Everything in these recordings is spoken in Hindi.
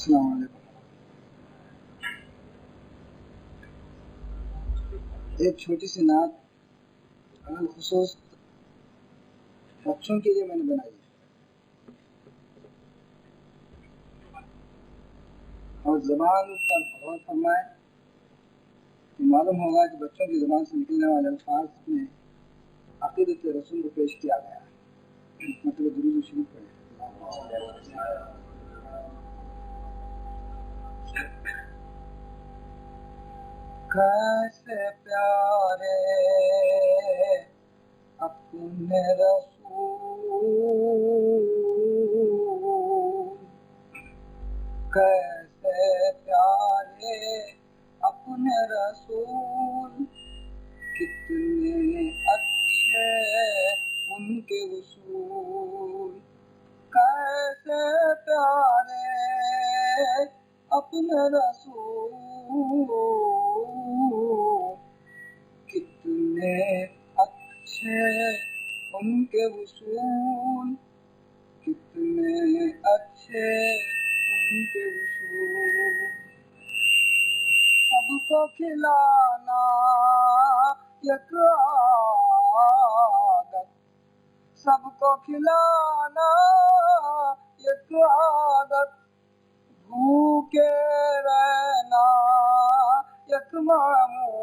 अस्सलाम वालेकुम। एक छोटी सी नात खुसूस बच्चों के लिए मैंने बनाई है और ज़बान पर गौर फरमाएं तो मालूम होगा कि बच्चों की ज़बान से निकलने वाले अल्फाज में अक़ीदत रसूल को पेश किया गया है। मतलब दुरूद शरीफ पढ़े। कैसे प्यारे अपने रसूल, कैसे प्यारे अपने रसूल, कितने अच्छे उनके उसूल। कैसे प्यारे अपने रसूल, कितने अच्छे उनके उसूल, कितने अच्छे उनके उसूल। सबको खिलाना एक आदत, सबको खिलाना एक आदत, भूखे रहना एक मामूल,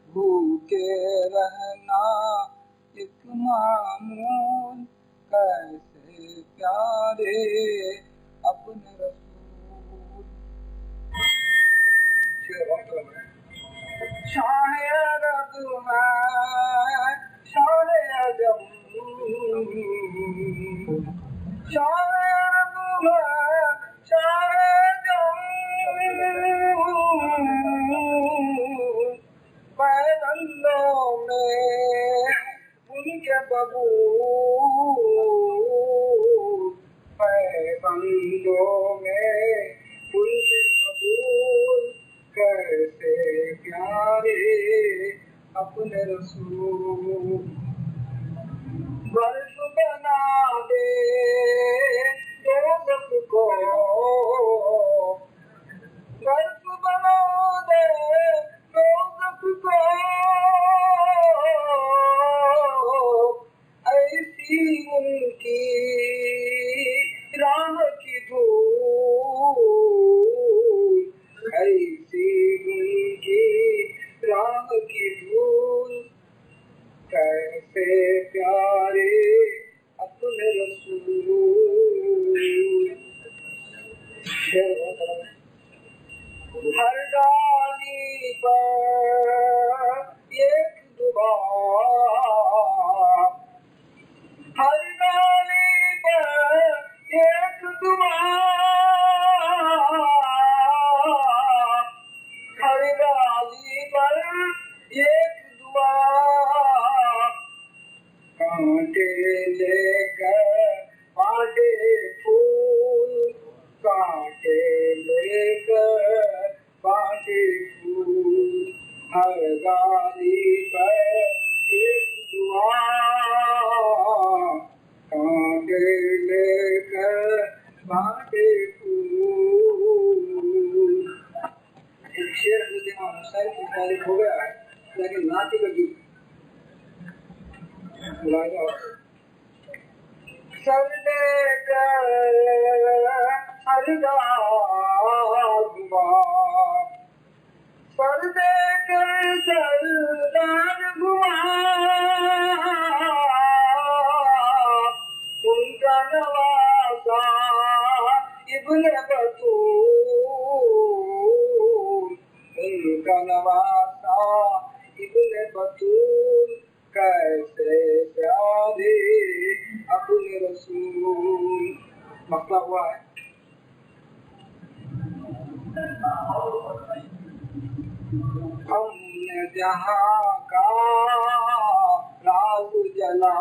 भूखे रहना एक मामूल। कैसे प्यारे अपने रसूल। शाहे अरब है शाहे अजम, शाहे अरब है शाहे अजम, पैगंबरों में उनके बबूल, पैगंबरों में उनके बबूल। कैसे प्यारे अपने रसूल। बर्फ बना दे दोज़ख को, बर्फ बना दे दोज़ख को, ऐसी उनकी राह की धूल, ऐसी उनकी राह की धूल। कैसे प्यारे अपने रसूल। हर डाली पर एक दुआ, हर डाली पर एक दुआ, हर डाली पर एक दुआ। कांटे लेकर बांटे फूल, कांटे लेकर बांटे फूल। हर डाली पर एक दुआ, कांटे लेकर बांटे फूल। एक शेर हज़रत इमाम हुसैन की तारीफ हो गया है, लेकिन नाती का गीत सर देकर सरदार हुआ, सर देकर सरदार हुआ। उनका नवासा इब्ने बतूल, उनका नवासा इब्ने बतूल। कैसे प्यारे अपने रसूल। मसला हुआ है हमने जहाँ का राज जला,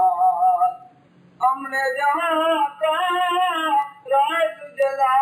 हमने जहाँ का राज जला।